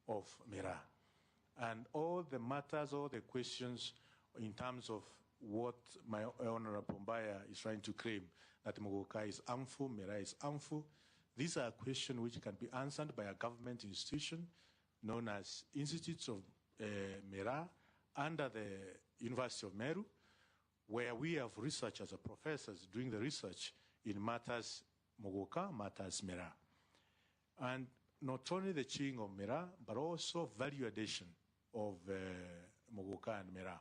of Mera. And all the matters, all the questions in terms of what my Honorable Mbaya is trying to claim, that Mogoka is harmful, Mera is harmful, these are questions which can be answered by a government institution known as Institutes of Mera under the University of Meru, where we have researchers or professors doing the research in matters Mogoka, matters Mera. And not only the chewing of Mera, but also value addition of Mogoka and Mera.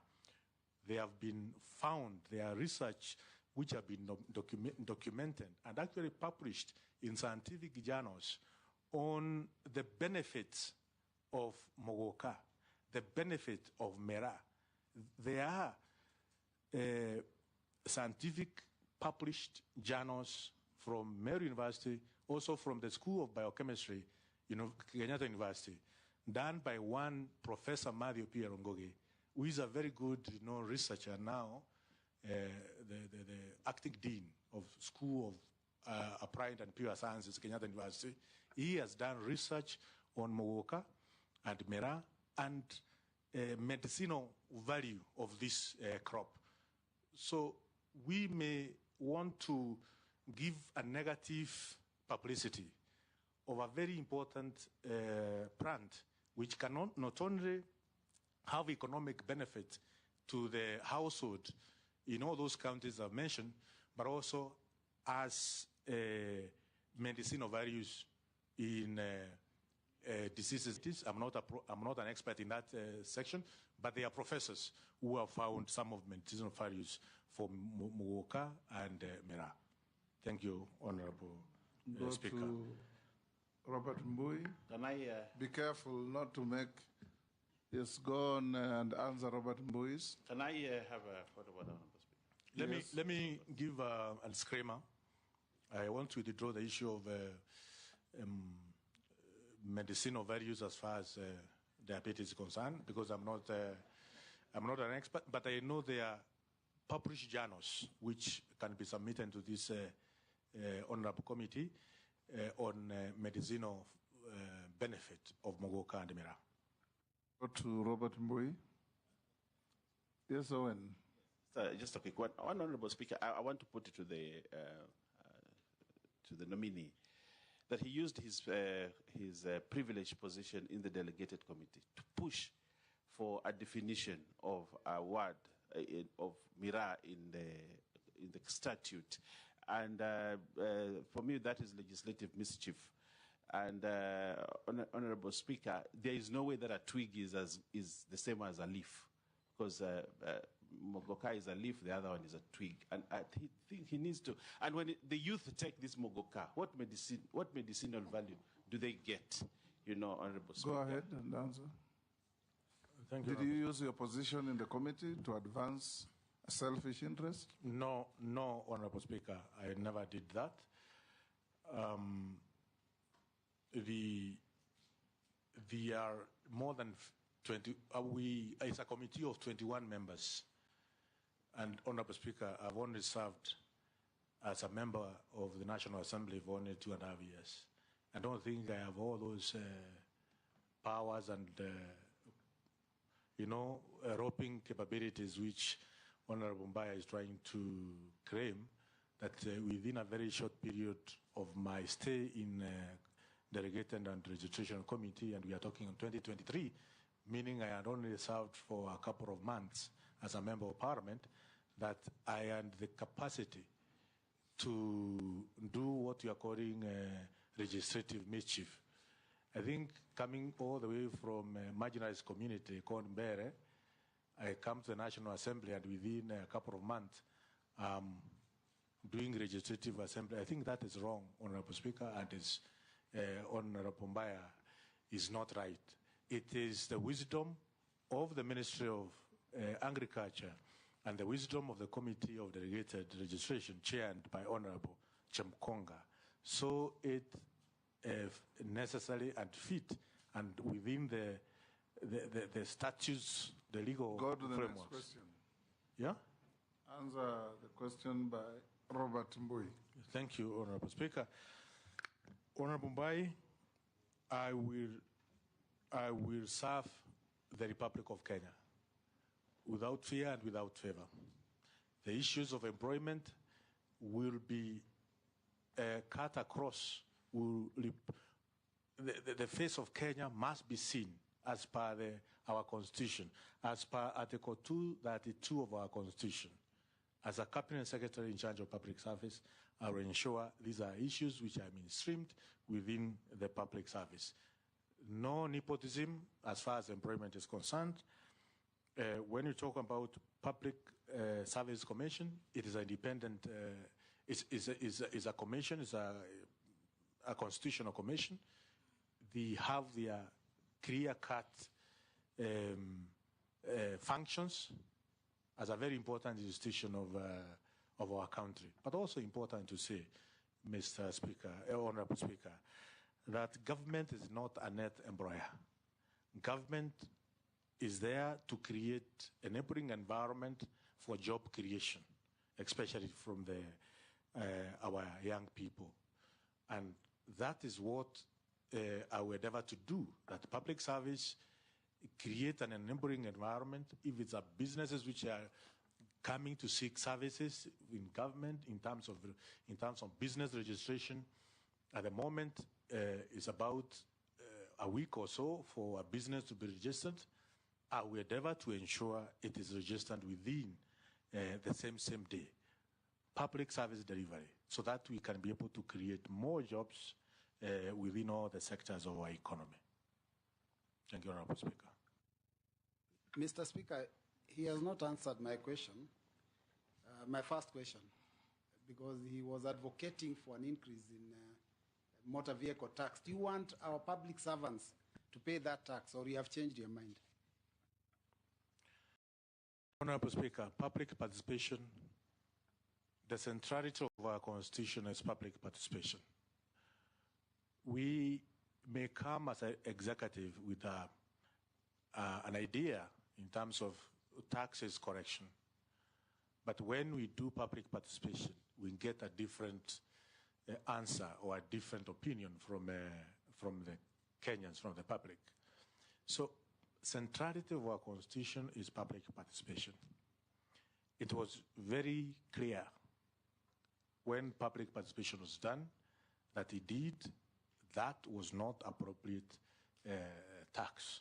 They have been found, there are research which have been documented and actually published in scientific journals on the benefits of Mogoka, the benefit of Mera. There are scientific published journals from Meru University, also from the School of Biochemistry, Kenyatta University, done by one Professor Mario Pierongoge, who is a very good researcher now, the acting dean of School of Applied and Pure Sciences, Kenyatta University. He has done research on Mogoka and Mera and medicinal value of this crop. So we may want to give a negative publicity of a very important plant which cannot not only have economic benefit to the household in all those counties I've mentioned, but also as medicinal values in diseases. I'm not an expert in that section, but there are professors who have found some of medicinal values for Mogoka and Mera. Thank you, Honorable Speaker. To Robert Mbui. Can I be careful not to make. Yes, go on and answer Robert Mbui's. Can I have a photo of Honorable Speaker? Let me give a disclaimer. I want to withdraw the issue of medicinal values as far as diabetes is concerned, because I'm not an expert, but I know there are published journals which can be submitted to this honorable committee on medicinal benefit of Mogoka and Mera. Go to Robert Mbui. Yes, Owen. Just a quick one. Honorable Speaker, I want to put it to the nominee that he used his privileged position in the delegated committee to push for a definition of a word of Mera in the statute, and for me that is legislative mischief. And Honorable Speaker, there is no way that a twig is the same as a leaf, because Mogoka is a leaf, the other one is a twig, and I think he needs to. And when the youth take this Mogoka, what medicinal value do they get? Honorable Speaker. Go ahead and answer. Thank you. Did you use your position in the committee to advance a selfish interest? No, Honorable Speaker, I never did that. We are more than 20. It's a committee of 21 members, and Honorable Speaker, I've only served as a member of the National Assembly for only 2.5 years. I don't think I have all those powers and roping capabilities which Honorable Mbaya is trying to claim, that within a very short period of my stay in Delegated and Registration Committee, and we are talking in 2023, meaning I had only served for a couple of months as a member of Parliament, that I had the capacity to do what you are calling legislative mischief. I think coming all the way from a marginalized community called Mbere, I come to the National Assembly, and within a couple of months, doing legislative assembly. I think that is wrong, Honorable Speaker, and is Honorable Mbaya is not right. It is the wisdom of the Ministry of Agriculture and the wisdom of the Committee of Delegated Registration, chaired by Honorable Chemkonga. So it necessary and fit, and within the statutes, the legal Go to the frameworks. next question. Yeah? Answer the question by Robert Mbui. Thank you, Honorable Speaker. Honorable Mbui, I I will serve the Republic of Kenya without fear and without favor. The issues of employment will be cut across. The face of Kenya must be seen as per our Constitution, as per Article 232 of our Constitution. As a Cabinet Secretary in charge of public service, I will ensure these are issues which are mainstreamed within the public service. No nepotism as far as employment is concerned. When you talk about Public Service Commission, it is an independent, is a commission, is a constitutional commission. They have their clear-cut functions as a very important institution of our country. But also important to say, Mr. Speaker, Honorable Speaker, that government is not a net employer. Government is there to create an enabling environment for job creation, especially from our young people. And that is what I will endeavor to do, that public service create an enabling environment. If it's a businesses which are coming to seek services in government in terms of business registration, at the moment it's about a week or so for a business to be registered. I will endeavor to ensure it is registered within the same day. Public service delivery, so that we can be able to create more jobs within all the sectors of our economy. Thank you, Honorable Speaker. Mr. Speaker, he has not answered my question, my first question, because he was advocating for an increase in motor vehicle tax. Do you want our public servants to pay that tax, or you have changed your mind? Honorable Speaker, public participation, the centrality of our Constitution is public participation. We may come as an executive with an idea in terms of taxes correction, but when we do public participation, we get a different answer or a different opinion from the Kenyans, from the public. So, centrality of our Constitution is public participation. It was very clear when public participation was done that indeed that was not appropriate tax.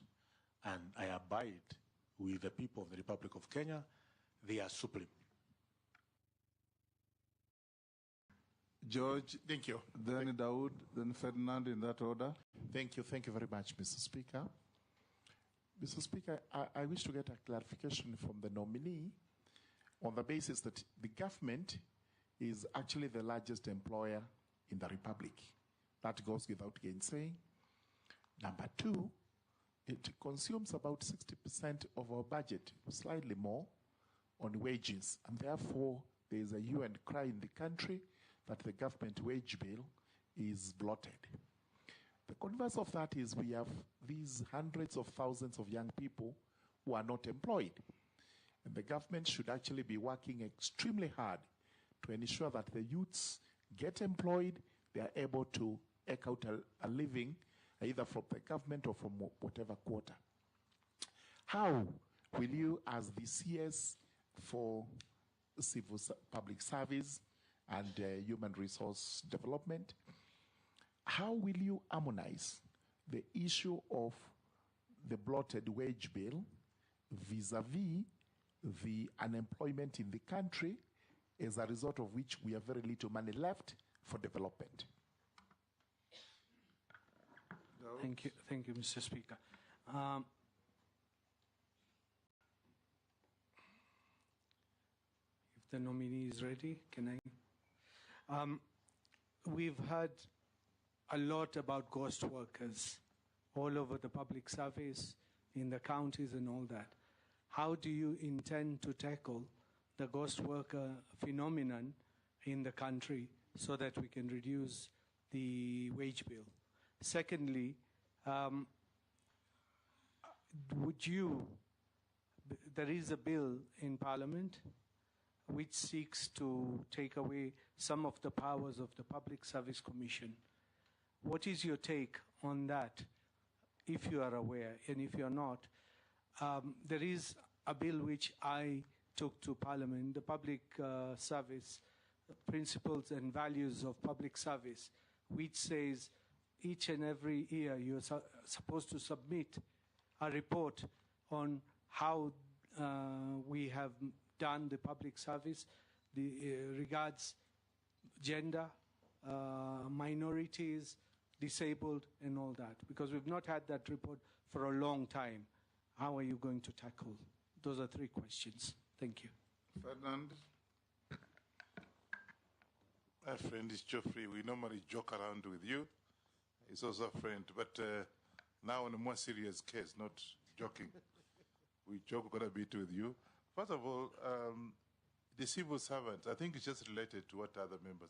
And I abide with the people of the Republic of Kenya. They are supreme. George. Thank you. Then Dawood, then Ferdinand, in that order. Thank you. Thank you very much, Mr. Speaker. Mr. Speaker, I wish to get a clarification from the nominee on the basis that the government is actually the largest employer in the Republic. That goes without gainsaying. Number two, it consumes about 60% of our budget, slightly more, on wages. And therefore, there is a hue and cry in the country that the government wage bill is bloated. The converse of that is we have these hundreds of thousands of young people who are not employed. And the government should actually be working extremely hard to ensure that the youths get employed, they are able to eke out a living, either from the government or from whatever quarter. How will you, as the CS for civil public service and human resource development, how will you harmonize the issue of the bloated wage bill vis-a-vis the unemployment in the country, as a result of which we have very little money left for development? Thank you, Mr. Speaker. If the nominee is ready, can I? We've heard a lot about ghost workers all over the public service, in the counties and all that. How do you intend to tackle the ghost worker phenomenon in the country so that we can reduce the wage bill? Secondly, there is a bill in Parliament which seeks to take away some of the powers of the Public Service Commission. What is your take on that? if you are aware, and if you're not, there is a bill which I took to Parliament, the Public Service Principles and Values of Public Service, which says each and every year you're supposed to submit a report on how we have done the public service, regards gender, minorities, disabled, and all that. Because we've not had that report for a long time. How are you going to tackle? Those are 3 questions. Thank you. Ferdinand. My friend is Geoffrey. We normally joke around with you. He's also a friend. But now on a more serious case, not joking. We joke quite a bit with you. First of all, the civil servants, I think it's just related to what other members.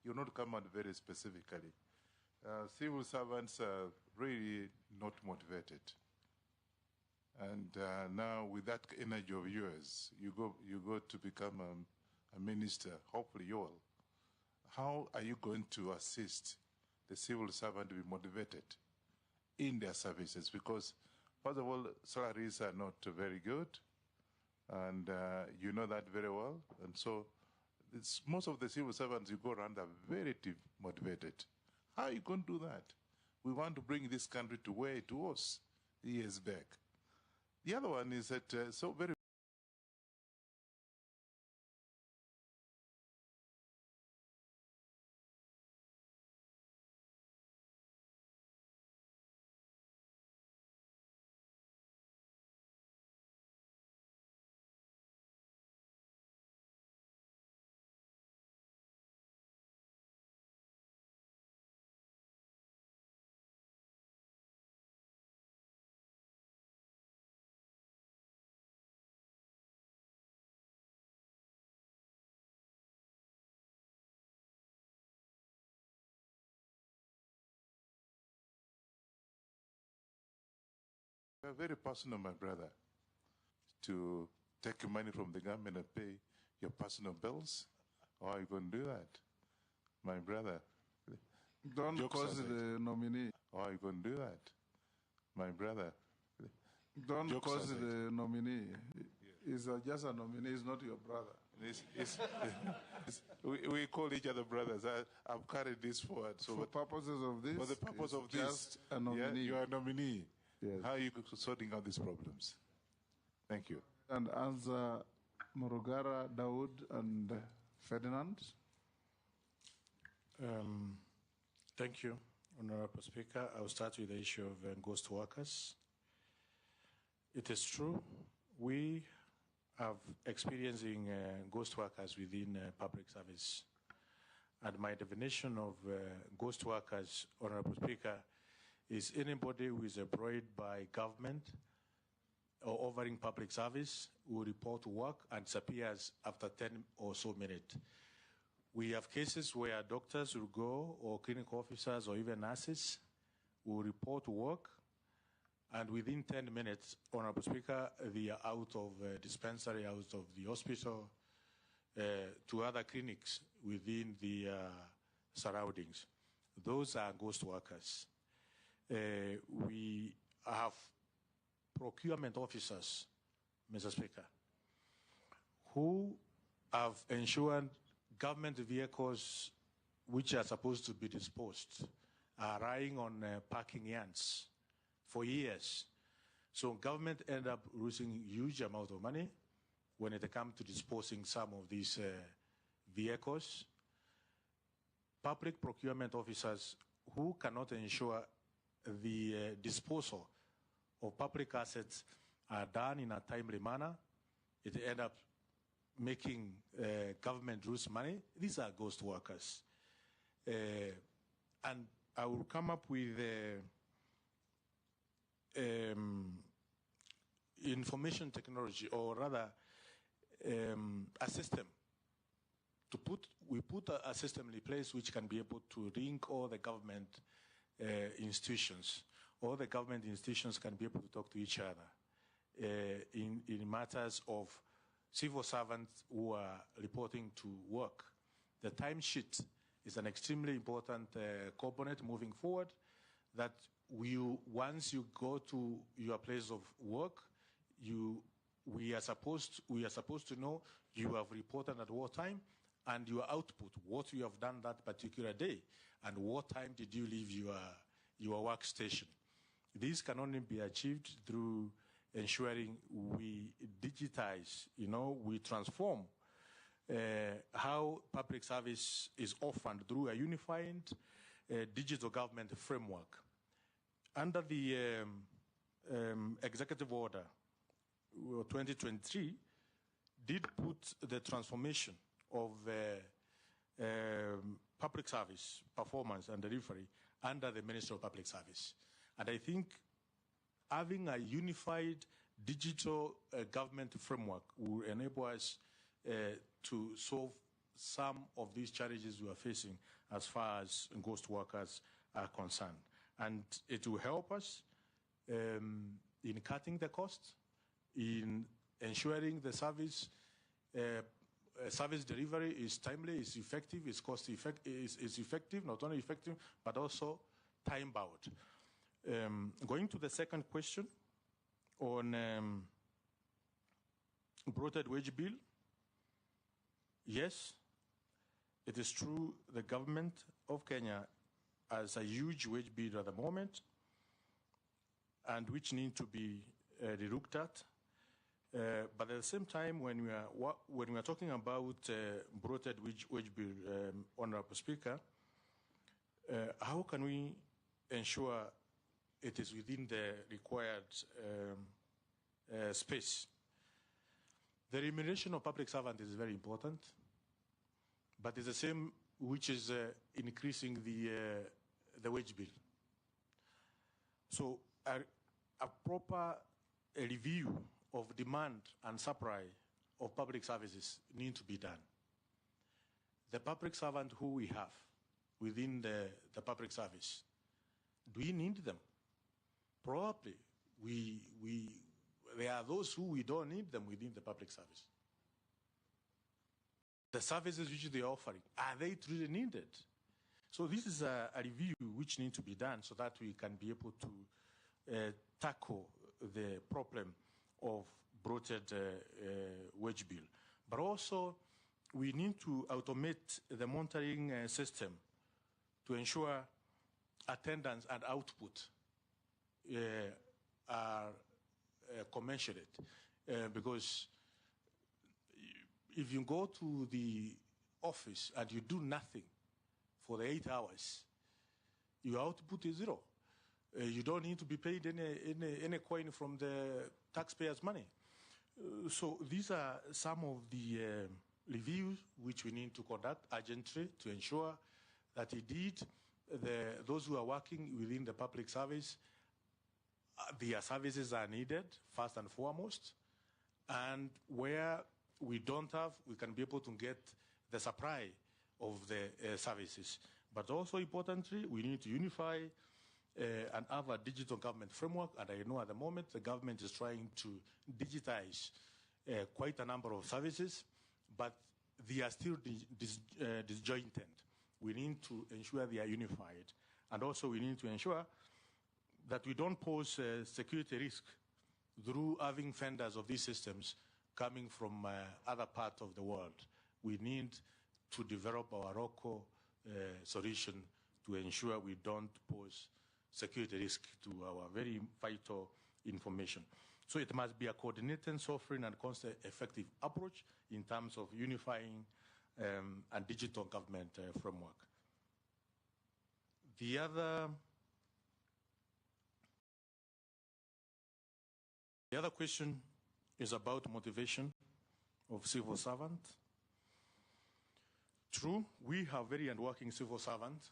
You're not come out very specifically. Civil servants are really not motivated. And now with that energy of yours, you go to become a minister, hopefully you will. How are you going to assist the civil servant to be motivated in their services? Because first of all, salaries are not very good, and you know that very well. And so most of the civil servants you go around are very motivated. How are you going to do that? We want to bring this country to where it was years back. The other one is that so very very personal, my brother, to take money from the government and pay your personal bills. How are you going to do that, my brother? Don't Jokes cause aside. the nominee. How are you going to do that, my brother? Don't Jokes cause aside. the nominee. He's just a nominee, he's not your brother. We call each other brothers. I've carried this forward. So For purposes of this, for the purpose it's of this, just a nominee. you are a nominee. Yes. How are you sorting out these problems? Thank you. And answer Morugara, Dawood, and Ferdinand. Thank you, Honorable Speaker. I'll start with the issue of ghost workers. It is true, we have experiencing ghost workers within public service. And my definition of ghost workers, Honorable Speaker, is anybody who is employed by government or offering public service who report to work and disappears after 10 or so minutes. We have cases where doctors will go, or clinical officers, or even nurses will report to work, and within 10 minutes, Honorable Speaker, they are out of dispensary, out of the hospital, to other clinics within the surroundings. Those are ghost workers. We have procurement officers, Mr. Speaker, who have ensured government vehicles which are supposed to be disposed are lying on parking yards for years. So government end up losing huge amount of money when it comes to disposing some of these vehicles. Public procurement officers who cannot ensure the disposal of public assets are done in a timely manner, it ends up making government lose money. These are ghost workers. And I will come up with information technology, or rather a system to we put a system in place which can be able to link all the government institutions. All the government institutions can be able to talk to each other in matters of civil servants who are reporting to work. The timesheet is an extremely important component moving forward that once you go to your place of work, we are supposed to know you have reported at what time and your output, what you have done that particular day, and what time did you leave your workstation. This can only be achieved through ensuring we digitize, we transform how public service is offered through a unified digital government framework. Under the Executive Order 2023, did put the transformation of public service performance and delivery under the Ministry of Public Service. And I think having a unified digital government framework will enable us to solve some of these challenges we are facing as far as ghost workers are concerned. And it will help us in cutting the costs, in ensuring the service delivery is timely, is effective, is is effective, not only effective, but also time-bound. Going to the second question on bloated wage bill. Yes, it is true the government of Kenya has a huge wage bill at the moment, and which need to be relooked at. But at the same time, when we are talking about bloated wage bill, Honourable Speaker, how can we ensure it is within the required space? The remuneration of public servants is very important, but it's the same which is increasing the wage bill. So a proper review of demand and supply of public services need to be done. The public servant who we have within the public service, do we need them? Probably. There are those who we don't need them within the public service. The services which they are offering, are they truly needed? So this is a review which needs to be done so that we can be able to tackle the problem of bloated wage bill. But also, we need to automate the monitoring system to ensure attendance and output are commensurate. Because if you go to the office and you do nothing for the 8 hours, your output is zero. You don't need to be paid any coin from the taxpayers' money. So these are some of the reviews which we need to conduct urgently to ensure that indeed those who are working within the public service, their services are needed first and foremost, and where we don't have, we can be able to get the supply of the services. But also importantly, we need to unify and have a digital government framework, and I know at the moment the government is trying to digitize quite a number of services, but they are still disjointed. We need to ensure they are unified, and also we need to ensure that we don't pose security risk through having vendors of these systems coming from other parts of the world. We need to develop our local solution to ensure we don't pose security risk to our very vital information. So it must be a coordinated, sovereign, and cost-effective approach in terms of unifying a digital government framework. The other question is about motivation of civil servants. True, we have very hardworking civil servants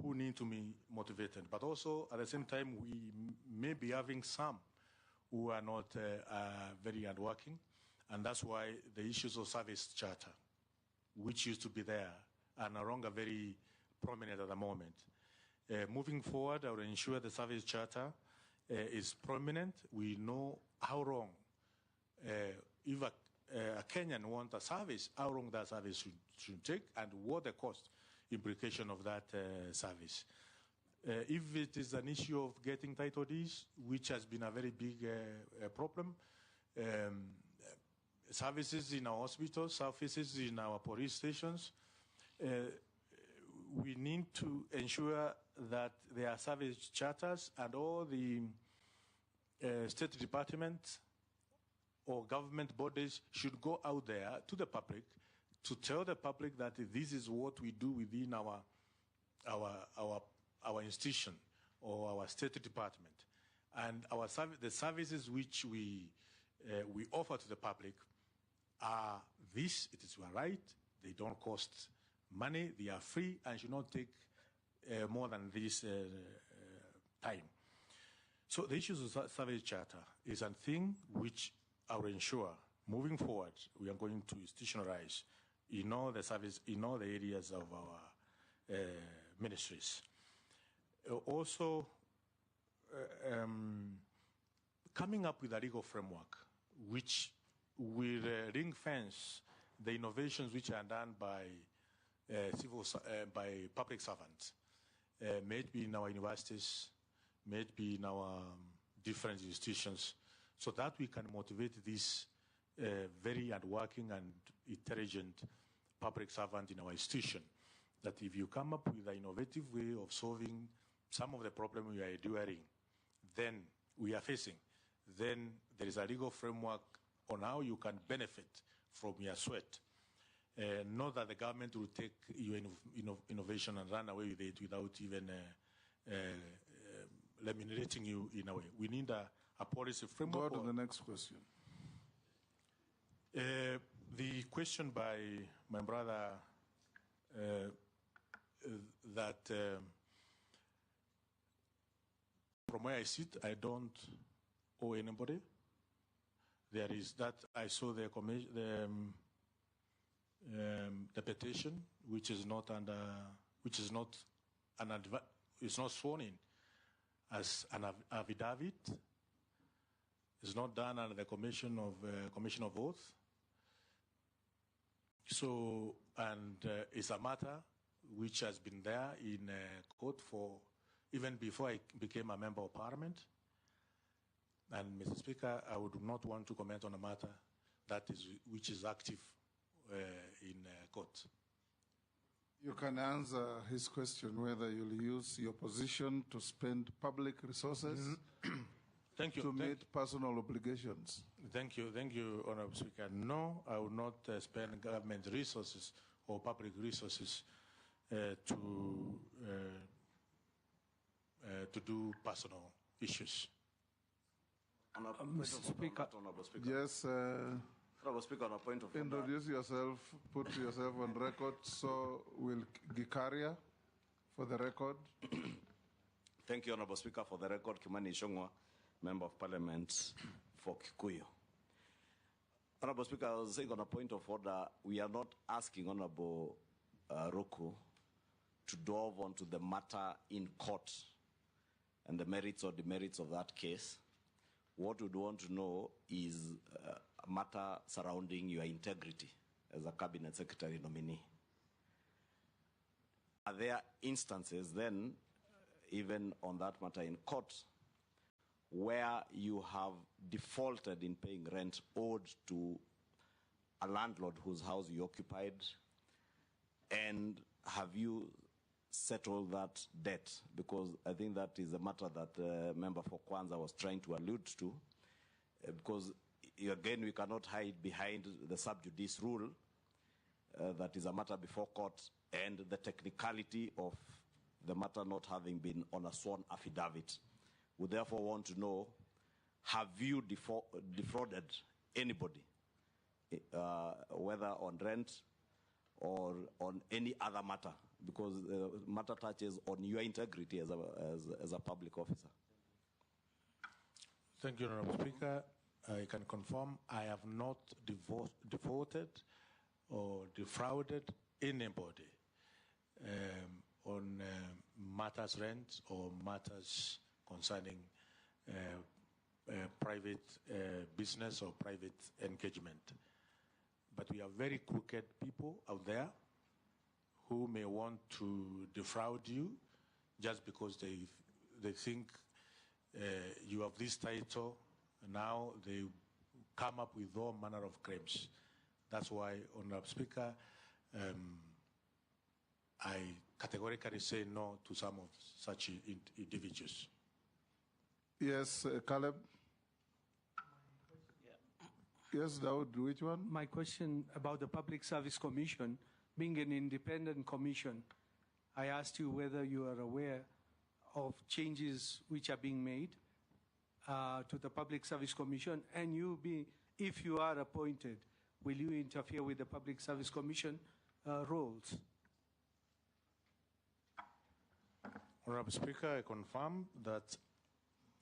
who need to be motivated, but also at the same time we may be having some who are not very hardworking, and that's why the issues of service charter, which used to be there, are no longer very prominent at the moment. Moving forward, I will ensure the service charter is prominent. We know how long, if a Kenyan wants a service, how long that service should take, and what the cost implication of that service. If it is an issue of getting title deeds, which has been a very big problem, services in our hospitals, services in our police stations, we need to ensure that there are service charters and all the state departments or government bodies should go out there to the public to tell the public that this is what we do within our institution or our state department. And the services which we offer to the public are this, it is right, they don't cost money, they are free and should not take more than this time. So the issues of service charter is a thing which I will ensure moving forward we are going to institutionalize in all the service, in all the areas of our ministries. Also, coming up with a legal framework which will ring fence the innovations which are done by by public servants, may it be in our universities, may it be in our different institutions, so that we can motivate this very hardworking and intelligent public servant in our institution. That if you come up with an innovative way of solving some of the problems we are enduring, then we are facing, then there is a legal framework on how you can benefit from your sweat. Not that the government will take your innovation and run away with it without even remunerating you in a way. We need a policy framework. Go to the next question. The question by my brother that from where I sit, I don't owe anybody. There is that I saw the petition, which is not under, which is not it's not sworn in as an affidavit. It's not done under the commission of oath. So, and it's a matter which has been there in court for even before I became a member of parliament. And Mr. Speaker, I would not want to comment on a matter that is which is active in court. You can answer his question whether you'll use your position to spend public resources Thank you. to meet personal obligations. Thank you, Honourable Speaker. No, I will not spend government resources or public resources to do personal issues. Mr. Speaker. Yes, Honourable Speaker, on a point of order. introduce yourself, put yourself on record, so will Gikaria for the record. Thank you, Honourable Speaker. For the record, Kimani Ishongwa, Member of Parliament for Kikuyu. Honourable Speaker, I was saying on a point of order, we are not asking Honourable Ruku to delve onto the matter in court and the merits or demerits of that case. What we'd want to know is a matter surrounding your integrity as a Cabinet Secretary nominee. Are there instances then, even on that matter in court, where you have defaulted in paying rent owed to a landlord whose house you occupied, and have you settled that debt? Because I think that is a matter that Member for Kwanza was trying to allude to, because again we cannot hide behind the sub judice rule that is a matter before court and the technicality of the matter not having been on a sworn affidavit. We therefore want to know, have you defrauded anybody, whether on rent or on any other matter, because the matter touches on your integrity as a public officer? Thank you, Honourable Speaker. I can confirm I have not defaulted or defrauded anybody on matters rent or matters concerning private business or private engagement. But we have very crooked people out there who may want to defraud you just because they think you have this title. Now they come up with all manner of claims. That's why, Honorable Speaker, I categorically say no to some of such individuals. Yes, Caleb. Yes, Daud, which one? My question about the Public Service Commission, being an independent commission, I asked you whether you are aware of changes which are being made to the Public Service Commission, and if you are appointed, will you interfere with the Public Service Commission roles? Honorable Speaker, I confirm that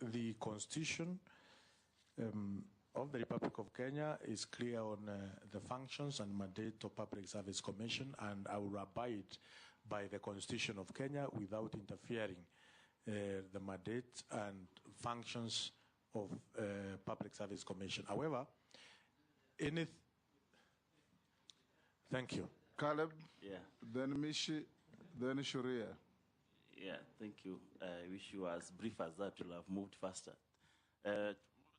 the Constitution of the Republic of Kenya is clear on the functions and mandate of Public Service Commission, and I will abide by the Constitution of Kenya without interfering the mandate and functions of Public Service Commission. However, thank you. Caleb, Yeah. then Mishi, then Shuria. Yeah, thank you. I wish you were as brief as that. You'll have moved faster.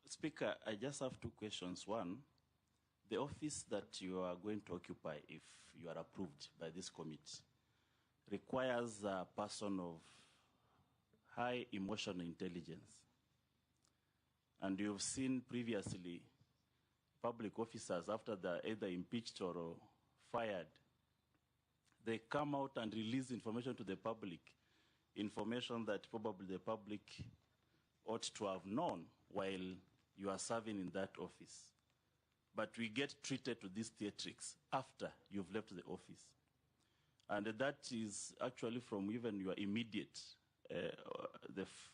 Speaker, I just have two questions. One, the office that you are going to occupy, if you are approved by this committee, requires a person of high emotional intelligence. And you've seen previously public officers, after they're either impeached or fired, they come out and release information to the public, information that probably the public ought to have known while you are serving in that office. But we get treated to these theatrics after you've left the office. And that is actually from even your immediate,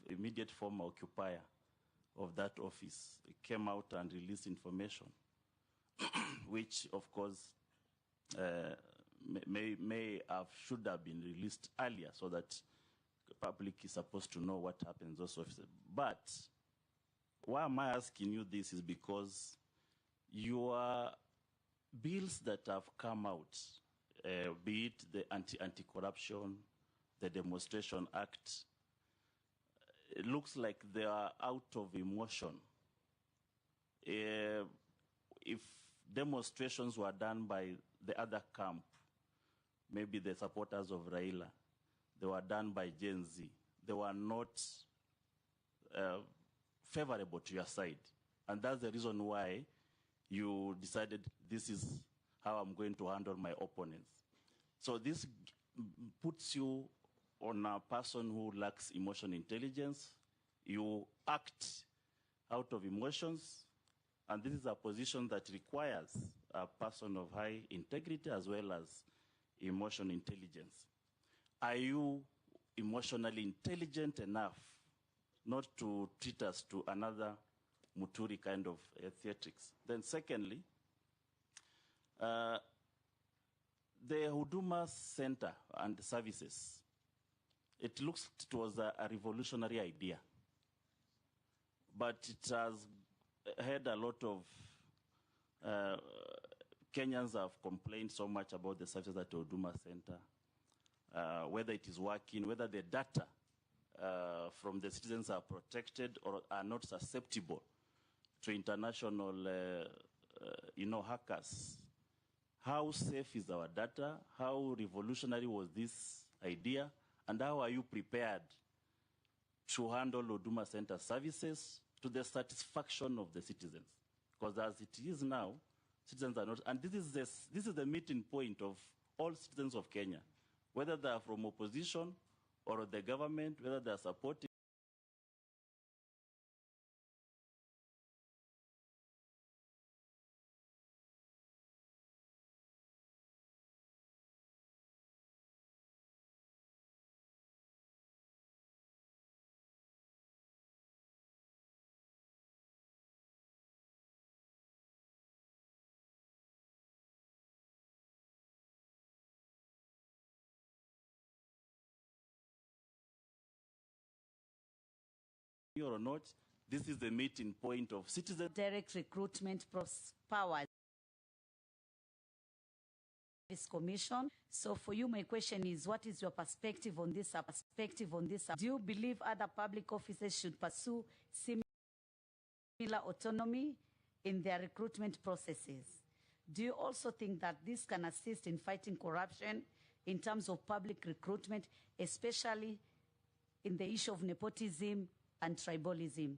immediate former occupier of that office. It came out and released information, which of course should have been released earlier so that the public is supposed to know what happens in those offices. But why am I asking you this is because your bills that have come out, be it the Anti-Corruption, the Demonstration Act, it looks like they are out of emotion. If demonstrations were done by the other camp, maybe the supporters of Raila, they were done by Gen Z, they were not favorable to your side. And that's the reason why you decided this is how I'm going to handle my opponents. So this puts you on a person who lacks emotional intelligence. You act out of emotions, and this is a position that requires a person of high integrity as well as emotional intelligence. Are you emotionally intelligent enough not to treat us to another Muturi kind of theatrics? Then secondly, the Huduma Center and services, it looks it was a revolutionary idea, but it has had a lot of Kenyans have complained so much about the services at the Huduma Center, whether it is working, whether the data from the citizens are protected or are not susceptible to international hackers. How safe is our data? How revolutionary was this idea? And how are you prepared to handle Huduma Center services to the satisfaction of the citizens? Because as it is now, citizens are not, and this is the meeting point of all citizens of Kenya, whether they are from opposition or the government, whether they are supporting or not, this is the meeting point of citizens. Direct recruitment powers Commission. So for you, my question is, what is your perspective on this? Do you believe other public officers should pursue similar autonomy in their recruitment processes? Do you also think that this can assist in fighting corruption in terms of public recruitment, especially in the issue of nepotism and tribalism?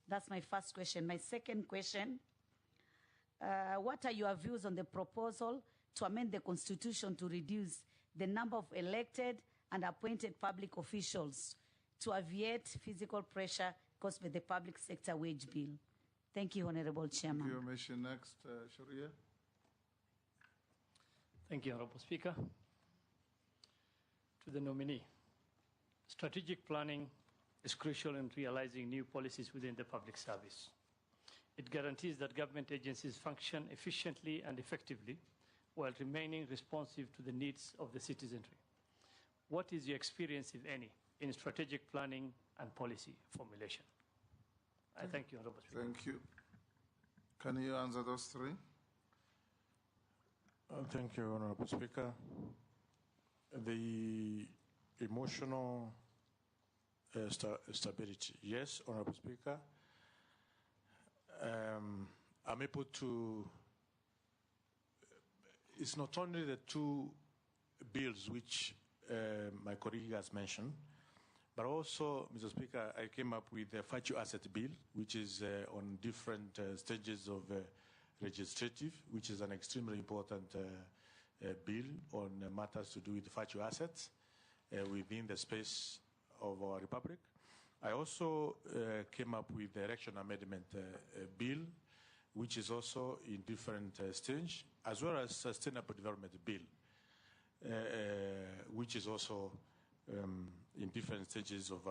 That's my first question. My second question, what are your views on the proposal to amend the Constitution to reduce the number of elected and appointed public officials to alleviate physical pressure caused by the public sector wage bill? Thank you, Honorable Chairman. Thank you, Commission. Next, Sharia. Thank you, Honorable Speaker. To the nominee, strategic planning is crucial in realizing new policies within the public service. It guarantees that government agencies function efficiently and effectively while remaining responsive to the needs of the citizenry. What is your experience, if any, in strategic planning and policy formulation? I thank you, Honorable Speaker. Thank you. Can you answer those three? Thank you, Honorable Speaker. The emotional stability. Yes, Honorable Speaker. I'm able to, it's not only the two bills which my colleague has mentioned, but also, Mr. Speaker, I came up with the virtue asset bill, which is on different stages of legislative, which is an extremely important bill on matters to do with virtue assets within the space of our republic. I also came up with the election amendment bill, which is also in different stage, as well as sustainable development bill, which is also in different stages of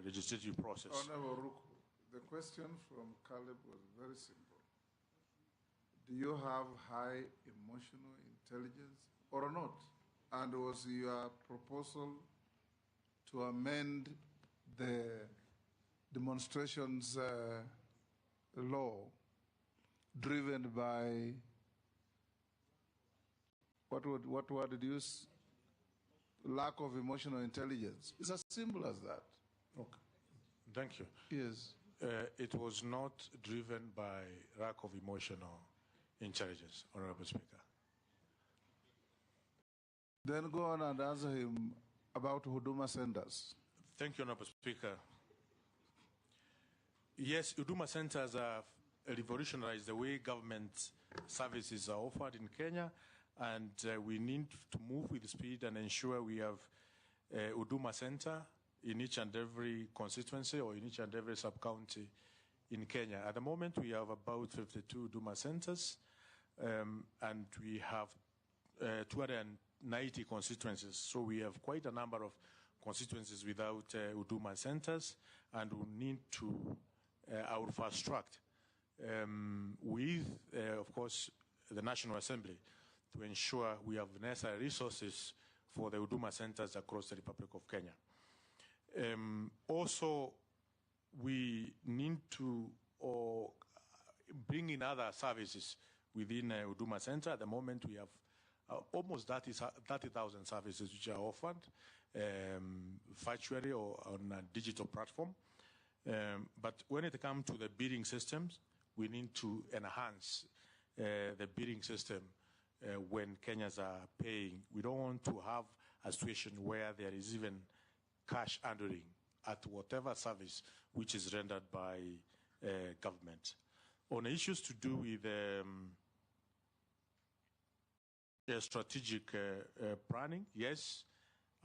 legislative process. Honorable Ruku, the question from Caleb was very simple. Do you have high emotional intelligence or not? And was your proposal to amend the demonstrations law driven by what word did you use? Lack of emotional intelligence. It's as simple as that. Okay. Thank you. Yes. It was not driven by lack of emotional intelligence, Honorable Speaker. Then go on and answer him about Huduma centers. Thank you, Honorable Speaker. Yes, Huduma centers have revolutionized the way government services are offered in Kenya, and we need to move with speed and ensure we have a Huduma center in each and every constituency or in each and every sub-county in Kenya. At the moment, we have about 52 Huduma centers, and we have 290 constituencies. So we have quite a number of constituencies without Huduma centers, and we need to our fast track with, of course, the National Assembly to ensure we have necessary resources for the Huduma centers across the Republic of Kenya. Also, we need to bring in other services within Huduma Center. At the moment, we have almost 30,000 services which are offered virtually or on a digital platform. But when it comes to the bidding systems, we need to enhance the bidding system when Kenyans are paying. We don't want to have a situation where there is even cash handling at whatever service which is rendered by government. On issues to do with strategic planning, yes,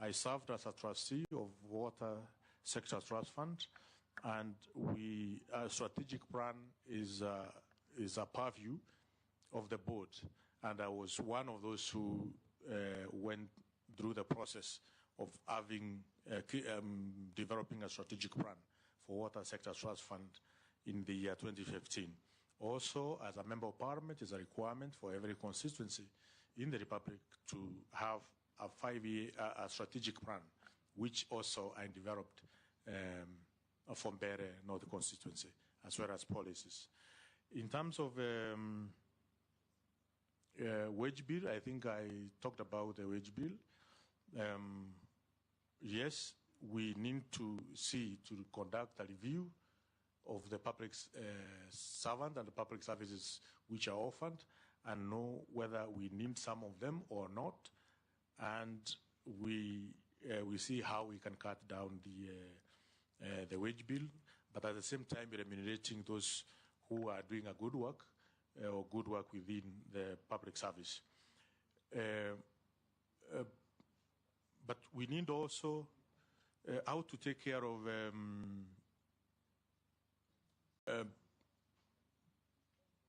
I served as a trustee of Water Sector Trust Fund, and our strategic plan is a purview of the board, and I was one of those who went through the process of having developing a strategic plan for Water Sector Trust Fund in the year 2015. Also, as a member of parliament, it's a requirement for every constituency in the Republic to have a 5-year strategic plan, which also I developed from Bere North constituency, as well as policies. In terms of Wage bill, I think I talked about the wage bill. Yes, we need to conduct a review of the public servant and the public services which are offered and know whether we need some of them or not. And we see how we can cut down the wage bill, but at the same time remunerating those who are doing a good work or good work within the public service. But we need also how to take care of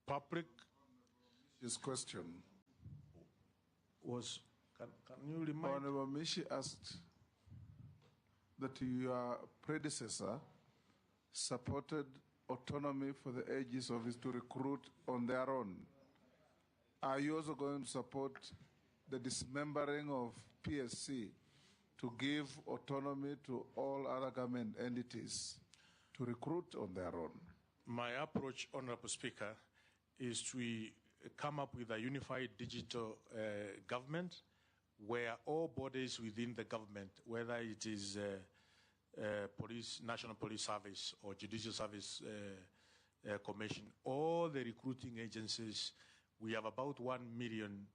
public. His question was, can you remind? Honorable Mishi asked that your predecessor supported autonomy for the AG's office to recruit on their own. Are you also going to support the dismembering of PSC to give autonomy to all other government entities to recruit on their own? My approach, Honorable Speaker, is to come up with a unified digital government where all bodies within the government, whether it is police, National Police Service or Judicial Service Commission, all the recruiting agencies, we have about 1 million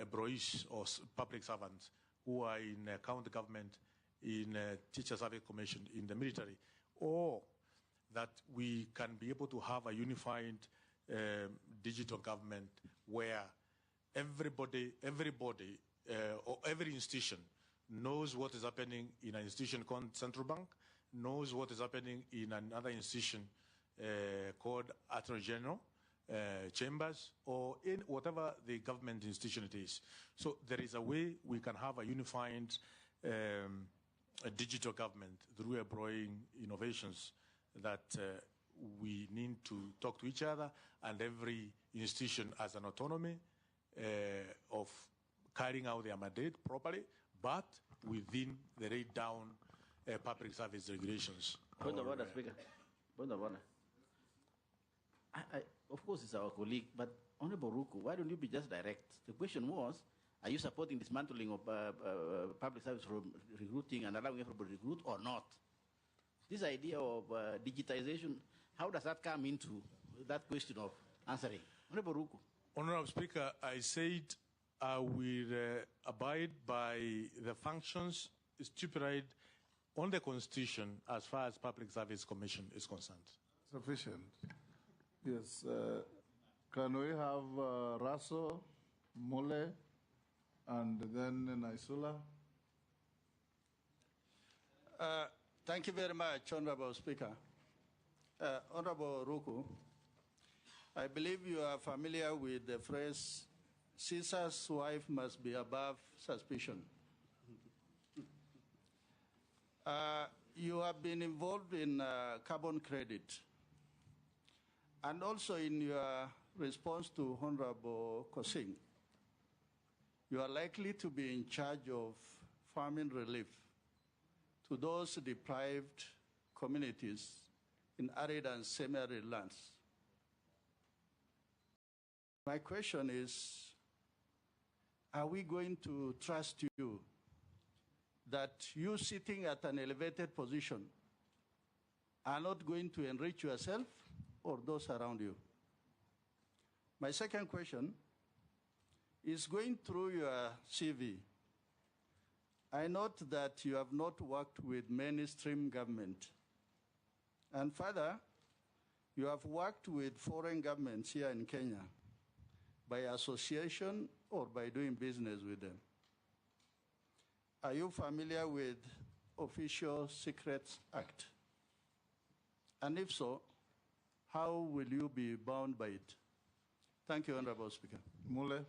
employees or public servants who are in county government, in Teacher Service Commission, in the military, or that we can be able to have a unified digital government where everybody or every institution knows what is happening in an institution called Central Bank, knows what is happening in another institution called Attorney General, chambers, or in whatever the government institution it is. So there is a way we can have a unified a digital government through employing innovations that we need to talk to each other, and every institution has an autonomy of carrying out their mandate properly, but within the laid down public service regulations. Point of order, Speaker. Point of order. Of course, it's our colleague, but Honorable Ruku, why don't you be just direct? The question was, are you supporting dismantling of public service recruiting and allowing everybody to recruit or not? This idea of digitization, how does that come into that question of answering? Honorable Ruku. Honorable Speaker, I said I will abide by the functions stipulated on the Constitution as far as Public Service Commission is concerned. Sufficient. Yes. Can we have Raso, Mole, and then Naisula? Thank you very much, Honorable Speaker. Honorable Ruku, I believe you are familiar with the phrase, Caesar's wife must be above suspicion. You have been involved in carbon credit. And also in your response to Honorable Kosing, you are likely to be in charge of famine relief to those deprived communities in arid and semi-arid lands. My question is, are we going to trust you that you sitting at an elevated position are not going to enrich yourself or those around you? My second question is, going through your CV, I note that you have not worked with mainstream government. And further, you have worked with foreign governments here in Kenya by association or by doing business with them. Are you familiar with Official Secrets Act? And if so, how will you be bound by it? Thank you, Honorable Speaker. Mule.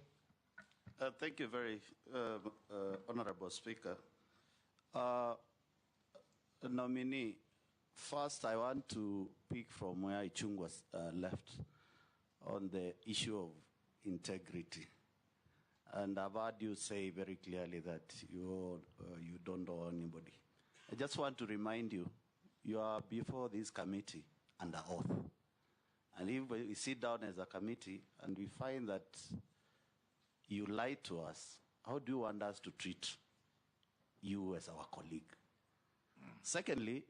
Thank you very, Honorable Speaker. Nominee, first I want to pick from where Ichung was left on the issue of integrity. And I've heard you say very clearly that you don't owe anybody. I just want to remind you, you are before this committee under oath. And if we sit down as a committee and we find that you lied to us, how do you want us to treat you as our colleague? Secondly,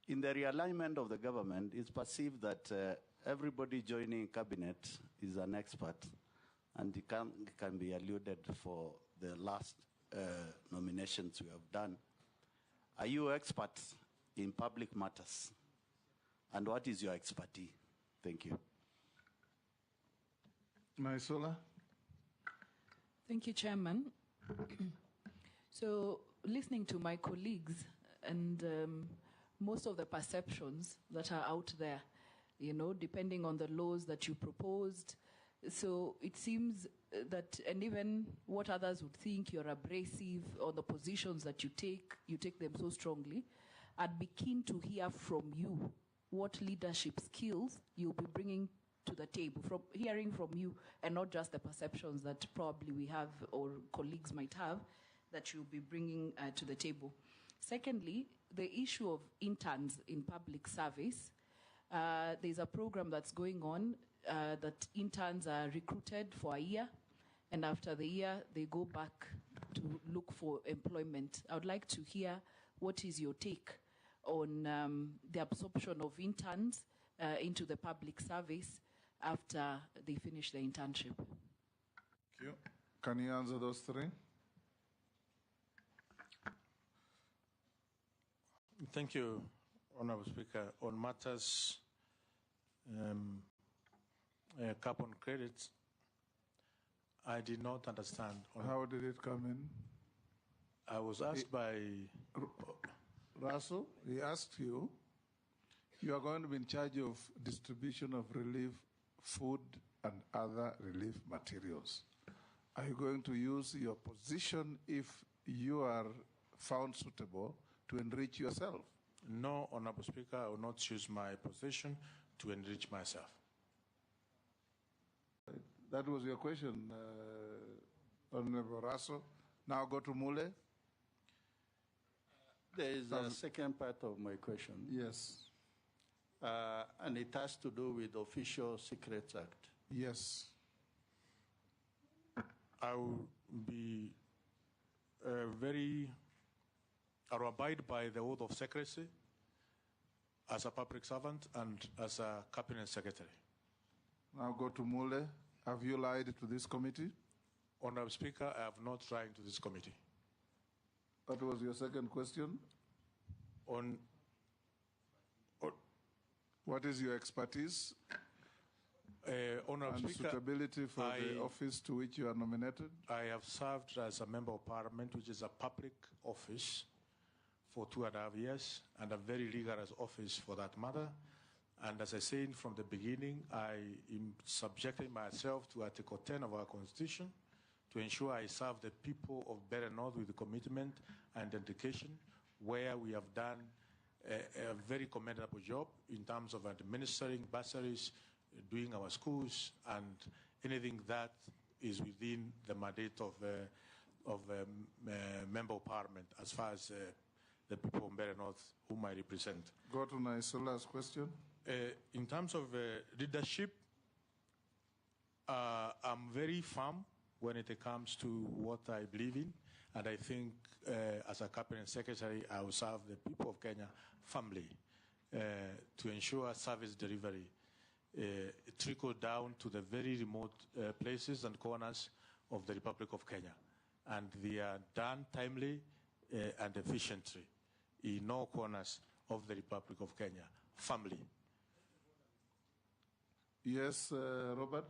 in the realignment of the government, it's perceived that everybody joining cabinet is an expert, and it can be alluded for the last nominations we have done. Are you experts in public matters? And what is your expertise? Thank you. Naisola? Thank you, Chairman. So, listening to my colleagues and most of the perceptions that are out there, you know, depending on the laws that you proposed, so it seems that, and even what others would think, you're abrasive, or the positions that you take them so strongly. I'd be keen to hear from you what leadership skills you'll be bringing to the table, from hearing from you, and not just the perceptions that probably we have or colleagues might have that you'll be bringing to the table. Secondly, the issue of interns in public service. There's a program that's going on that interns are recruited for a year, and after the year, they go back to look for employment. I would like to hear what is your take on the absorption of interns into the public service after they finish their internship. Thank you. Can you answer those three? Thank you, Honorable Speaker. On matters carbon credits, I did not understand. How did it come in? I was asked by Russell, he asked you, you are going to be in charge of distribution of relief, food, and other relief materials. Are you going to use your position, if you are found suitable, to enrich yourself? No, Honorable Speaker, I will not use my position to enrich myself. That was your question, Honorable Russell. Now go to Mule. There is a second part of my question. Yes. And it has to do with the Official Secrets Act. Yes. I will be I will abide by the oath of secrecy as a public servant and as a cabinet secretary. Now go to Mule. Have you lied to this committee? Honorable Speaker, I have not lied to this committee. What was your second question? On what is your expertise Honorable and Speaker, suitability for the office to which you are nominated? I have served as a member of parliament, which is a public office, for 2.5 years, and a very rigorous office for that matter. And as I said from the beginning, I am subjecting myself to Article 10 of our Constitution to ensure I serve the people of Better North with commitment and dedication, where we have done a very commendable job in terms of administering bursaries, doing our schools, and anything that is within the mandate of member of parliament as far as the people of Better North whom I represent. Go to Naisola's question. In terms of leadership, I'm very firm when it comes to what I believe in, and I think as a cabinet secretary, I will serve the people of Kenya firmly to ensure service delivery trickle down to the very remote places and corners of the Republic of Kenya, and they are done timely and efficiently in all corners of the Republic of Kenya, firmly. Yes, Robert?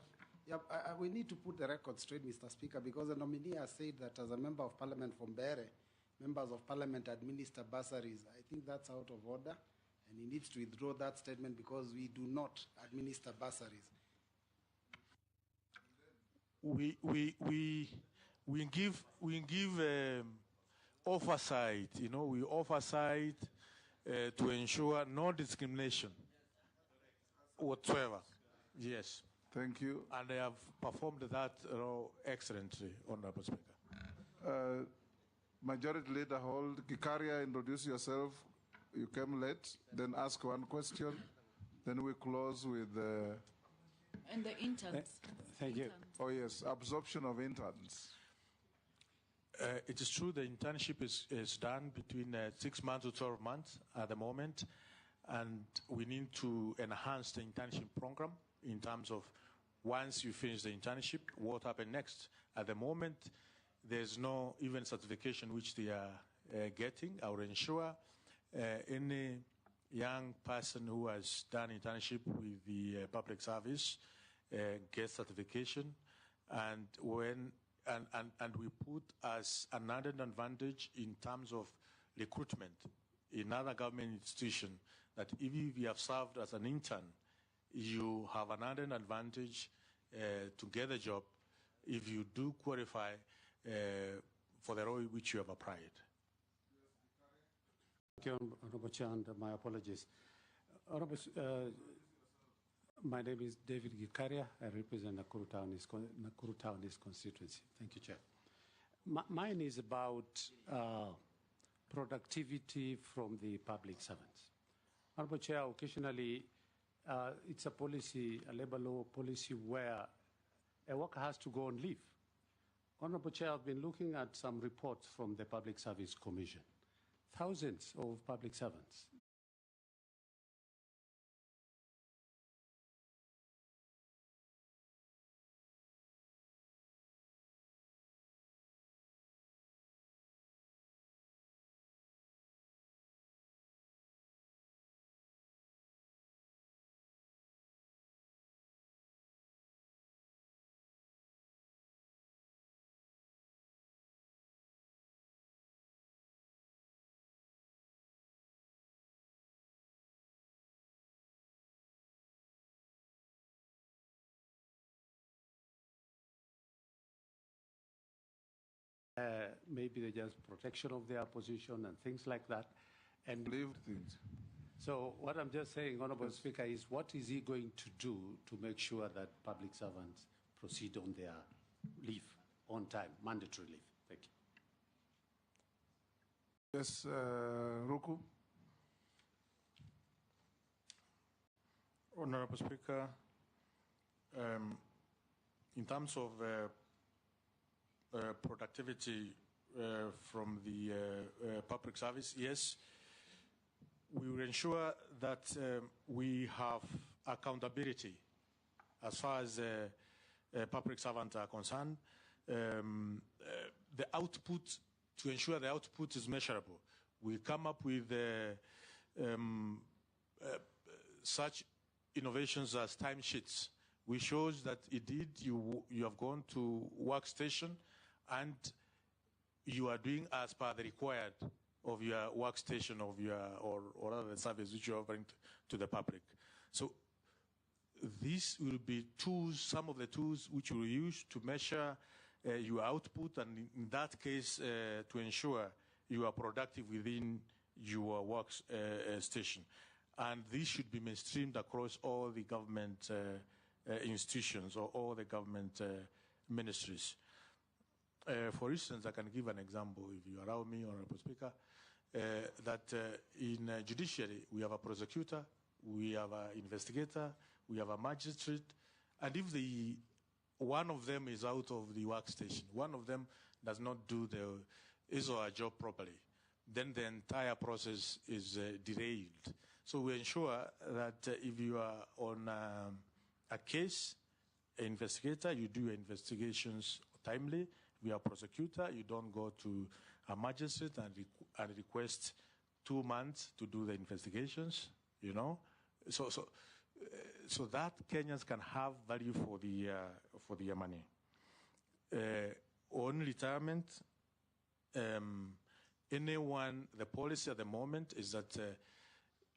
Yep, we need to put the record straight, Mr. Speaker, because the nominee has said that as a member of parliament from Bere, members of parliament administer bursaries. I think that's out of order, and he needs to withdraw that statement because we do not administer bursaries. We give oversight. You know, we oversight to ensure no discrimination whatsoever. Yes. Thank you. And I have performed that excellently, Honorable Speaker. Majority Leader Hold, Gikaria, introduce yourself. You came late, then ask one question, Then we close with And the interns. Thank you. oh yes, absorption of interns. It is true the internship is done between 6 months to 12 months at the moment, and we need to enhance the internship program in terms of once you finish the internship, what happens next. At the moment, there's no even certification which they are getting. I will ensure any young person who has done internship with the public service gets certification, and we put as an added advantage in terms of recruitment in other government institutions that if you have served as an intern, you have an added advantage to get a job if you do qualify for the role which you have applied. Thank you, Honorable Chair, and my apologies. Honorable, my name is David Gikaria. I represent Nakuru Town East constituency. Thank you, Chair. Mine is about productivity from the public servants. Honorable Chair, occasionally it's a policy, a labor law policy where a worker has to go on leave. Honorable Chair, I've been looking at some reports from the Public Service Commission. Thousands of public servants. Maybe they just protection of their position and things like that. And Leave things. so what I'm just saying, Honorable Speaker, is what is he going to do to make sure that public servants proceed on their leave on time, mandatory leave? Thank you. Yes, Ruku. Honorable Speaker, in terms of productivity from the public service, yes, we will ensure that we have accountability as far as public servants are concerned. The output, to ensure the output is measurable, we come up with such innovations as timesheets, which shows that indeed you have gone to workstation and you are doing as per the required of your workstation of your or other service which you are offering to the public. So these will be tools, some of the tools which we will use to measure your output, and in that case to ensure you are productive within your work station. And this should be mainstreamed across all the government institutions or all the government ministries. For instance, I can give an example, if you allow me, Honorable Speaker, that in judiciary, we have a prosecutor, we have an investigator, we have a magistrate, and if one of them is out of the workstation, one of them does not do his or her job properly, then the entire process is derailed. So we ensure that if you are on a case, an investigator, you do your investigations timely. If you are a prosecutor, you don't go to a magistrate and request 2 months to do the investigations, you know. So that Kenyans can have value for their money. On retirement, the policy at the moment is that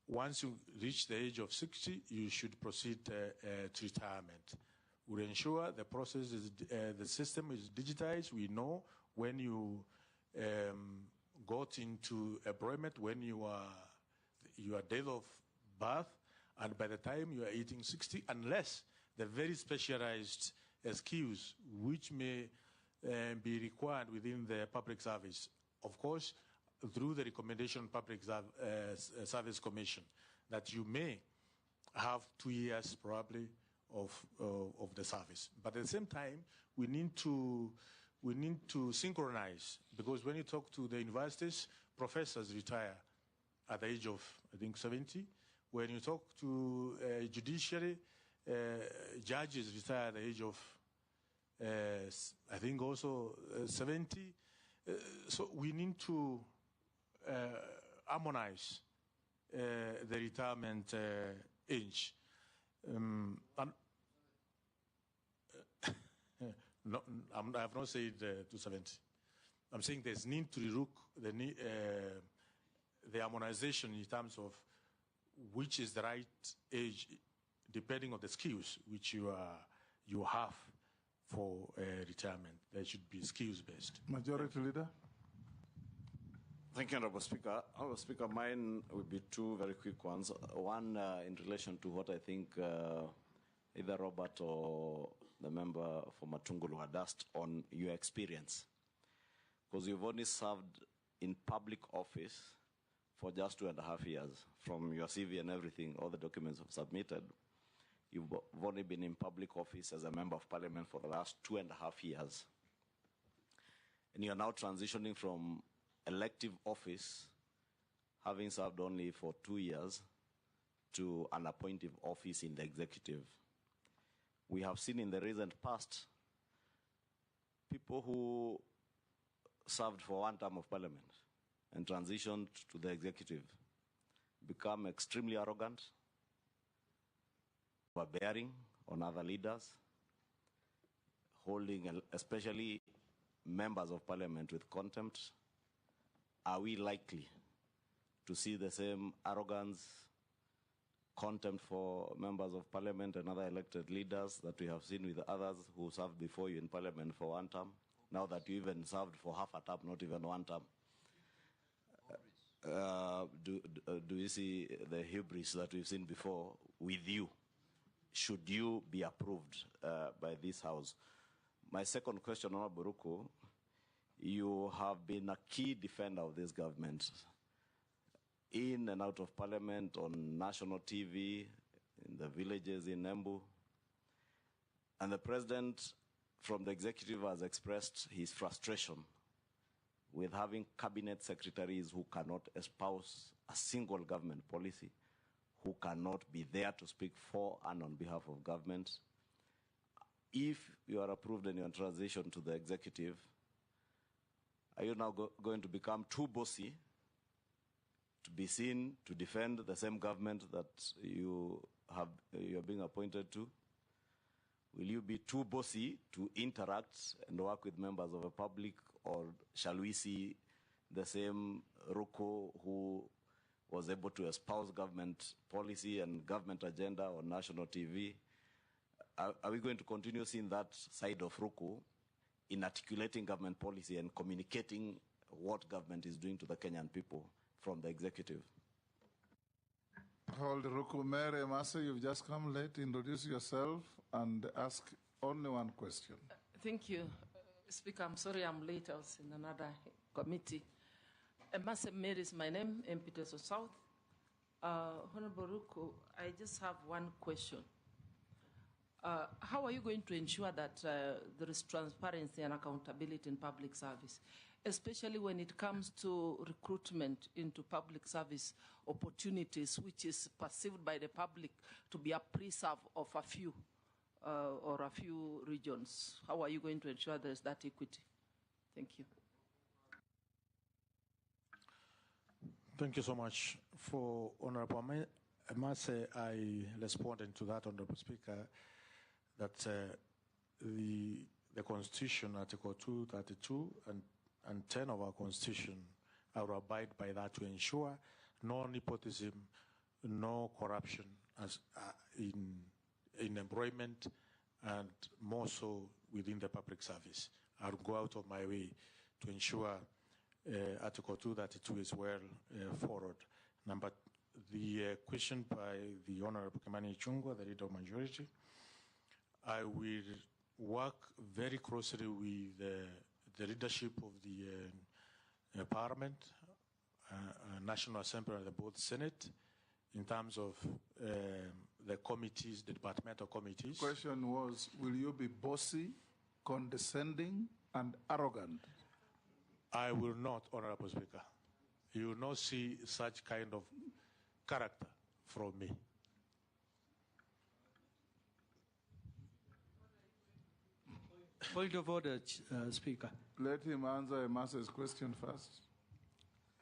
once you reach the age of 60, you should proceed to retirement. We'll ensure the process is, the system is digitized. We know when you got into employment, when your date of birth, and by the time you are hitting 60, unless the very specialized skills which may be required within the public service, of course, through the recommendation Public Service Commission, that you may have 2 years probably of the service. But at the same time, we need to synchronize, because when you talk to the universities, professors retire at the age of, I think, 70. When you talk to judiciary, judges retire at the age of, I think, also 70. So we need to harmonize the retirement age. No, I have not said 270. I'm saying there's need to relook the harmonization in terms of which is the right age, depending on the skills which you have for retirement. There should be skills based. Majority Leader. Thank you, Honorable Speaker. Honorable Speaker, mine will be two very quick ones. One in relation to what I think either Robert or the member for Matungulu had asked on your experience. Because you've only served in public office for just 2.5 years. From your CV and everything, all the documents you've submitted, you've only been in public office as a member of parliament for the last 2.5 years. And you're now transitioning from elective office, having served only for 2 years, to an appointive office in the executive. We have seen in the recent past people who served for one term of parliament and transitioned to the executive become extremely arrogant, overbearing on other leaders, holding especially members of parliament with contempt. Are we likely to see the same arrogance, contempt for members of parliament and other elected leaders that we have seen with others who served before you in parliament for one term, now that you even served for half a term, not even one term? Do you see the hubris that we've seen before with you? Should you be approved by this House? My second question, Honorable Ruku, you have been a key defender of this government in and out of parliament, on national TV, in the villages in Embu. And the president from the executive has expressed his frustration with having cabinet secretaries who cannot espouse a single government policy, who cannot be there to speak for and on behalf of government. If you are approved and you are in transition to the executive, are you now going to become too bossy to be seen to defend the same government that you are being appointed to? Will you be too bossy to interact and work with members of the public, or shall we see the same Ruku who was able to espouse government policy and government agenda on national TV? Are we going to continue seeing that side of Ruku in articulating government policy and communicating what government is doing to the Kenyan people from the executive? Hold, Ruku. Mary Masa, you've just come late. Introduce yourself and ask only one question. Thank you, Speaker. I'm sorry I'm late. I was in another committee. Masa Mary is my name, MP Teso South. Honorable Ruku, I just have one question. How are you going to ensure that there is transparency and accountability in public service, especially when it comes to recruitment into public service opportunities, which is perceived by the public to be a preserve of a few or a few regions? How are you going to ensure there is that equity? Thank you. Thank you so much. For Honorable, I must say I responded to that, Honorable Speaker, that the Constitution, Article 232 and 10 of our Constitution, I will abide by that to ensure no nepotism, no corruption as in employment, and more so within the public service. I'll go out of my way to ensure Article 232 is well followed. The question by the Honorable Kimani Ichung'wah, the Leader of Majority, I will work very closely with the leadership of the Parliament, National Assembly, and both Senate, in terms of the committees, the departmental committees. The question was, will you be bossy, condescending, and arrogant? I will not, Honorable Speaker. You will not see such kind of character from me. Point of order, Speaker. Let him answer Emas's question first.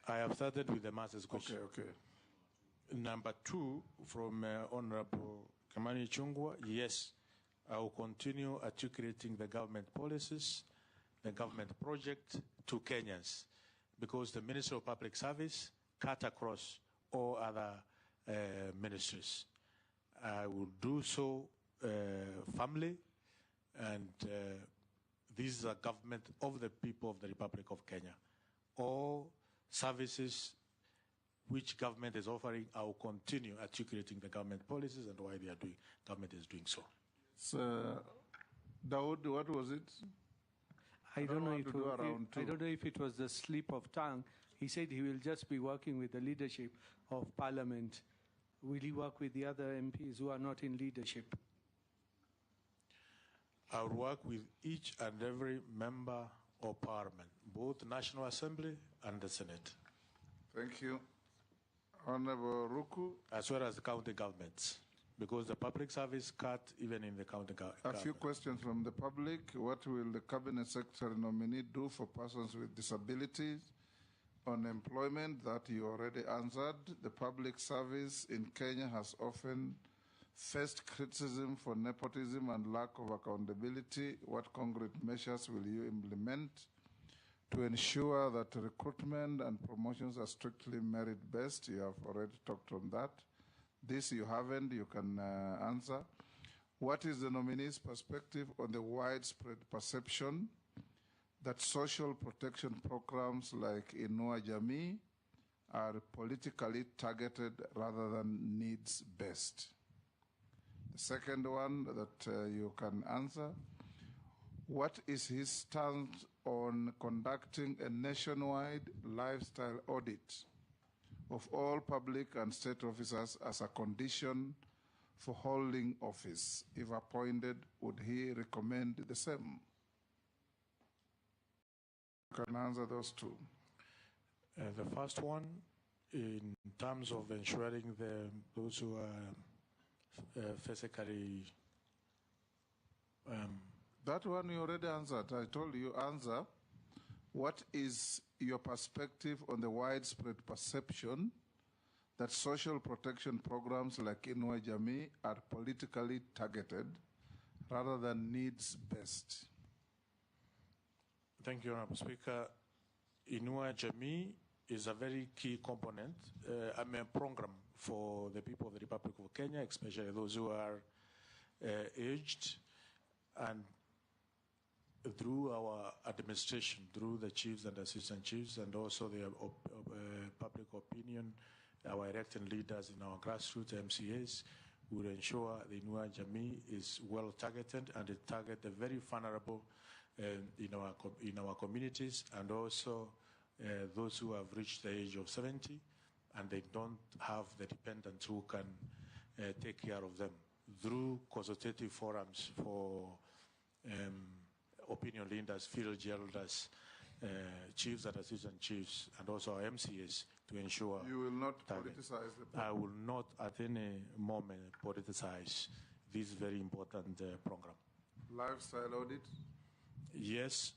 I have started with the master's question. Okay. Number 2, from Honorable Kamani Chungwa, yes, I will continue articulating the government policies, the government project to Kenyans, because the Ministry of Public Service cut across all other ministries. I will do so firmly, and this is a government of the people of the Republic of Kenya. All services which government is offering, I will continue articulating the government policies and why they are doing. Government is doing so. Daud, what was it? I don't know if it was the slip of tongue. He said he will just be working with the leadership of Parliament. Will he work with the other MPs who are not in leadership? I will work with each and every member of Parliament, both National Assembly and the Senate. Thank you. Honorable Ruku. As well as the county governments, because the public service cut even in the county government. A few questions from the public. What will the Cabinet Secretary nominee do for persons with disabilities? On employment, that you already answered. The public service in Kenya has often faced criticism for nepotism and lack of accountability. What concrete measures will you implement to ensure that recruitment and promotions are strictly merit-based? You have already talked on that. This you haven't, you can answer. What is the nominee's perspective on the widespread perception that social protection programs like Inua Jamii are politically targeted rather than needs-based? The second one that you can answer, what is his stance on conducting a nationwide lifestyle audit of all public and state officers as a condition for holding office? If appointed, would he recommend the same? You can answer those two. The first one, in terms of ensuring those who are physically... that one you already answered. I told you answer. What is your perspective on the widespread perception that social protection programs like Inua Jamii are politically targeted rather than needs-based? Thank you, Honorable Speaker. Inua Jamii is a very key component. A program for the people of the Republic of Kenya, especially those who are aged, and through our administration, through the chiefs and assistant chiefs, and also the public opinion, our elected leaders in our grassroots MCAs, will ensure the Inua Jamii is well targeted, and it targets the very vulnerable in our communities, and also those who have reached the age of 70 and they don't have the dependents who can take care of them. Through consultative forums for opinion leaders, field elders, chiefs and assistant chiefs, and also our MCAs to ensure... You will not politicize the program? I will not at any moment politicize this very important program. Lifestyle audit? Yes,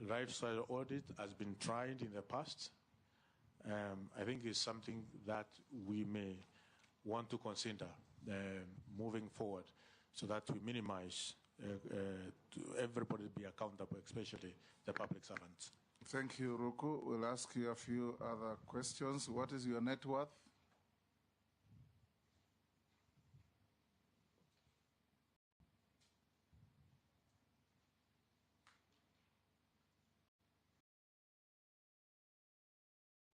lifestyle audit has been tried in the past. I think it's something that we may want to consider moving forward, so that we minimize to everybody be accountable, especially the public servants. Thank you, Ruku. We'll ask you a few other questions. What is your net worth?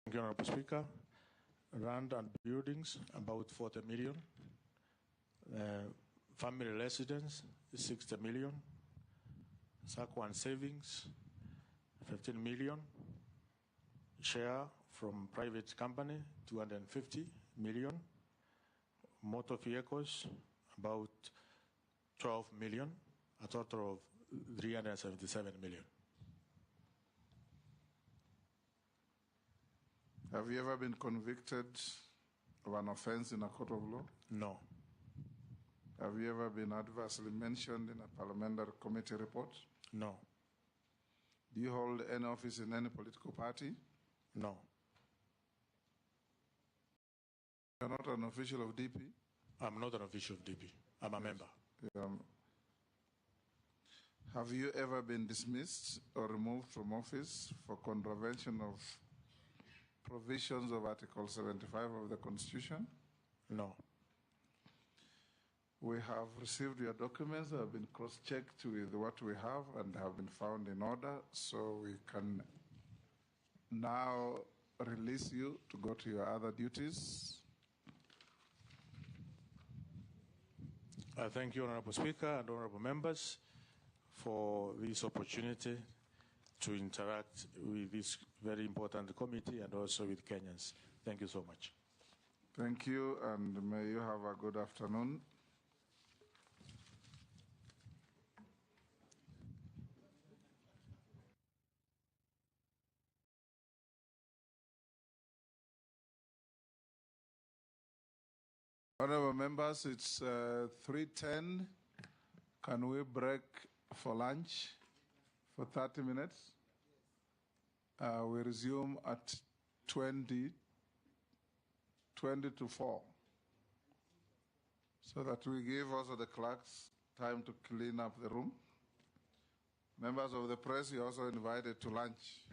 Thank you, Honorable Speaker. Land and buildings, about 40 million. Family residence, 60 million. SACCO and savings, 15 million. Share from private company, 250 million. motor vehicles, about 12 million, a total of 377 million. Have you ever been convicted of an offense in a court of law? No. Have you ever been adversely mentioned in a parliamentary committee report? No. Do you hold any office in any political party? No. You're not an official of DP? I'm not an official of DP. I'm a member. Have you ever been dismissed or removed from office for contravention of provisions of Article 75 of the Constitution? No. We have received your documents that have been cross-checked with what we have and have been found in order, so we can now release you to go to your other duties. I thank you, Honorable Speaker and Honorable Members, for this opportunity to interact with this very important committee and also with Kenyans. Thank you so much. Thank you, and may you have a good afternoon. Honorable members, it's 3:10. Can we break for lunch for 30 minutes? We resume at 20 to 4, so that we give also the clerks time to clean up the room. Members of the press, you're also invited to lunch.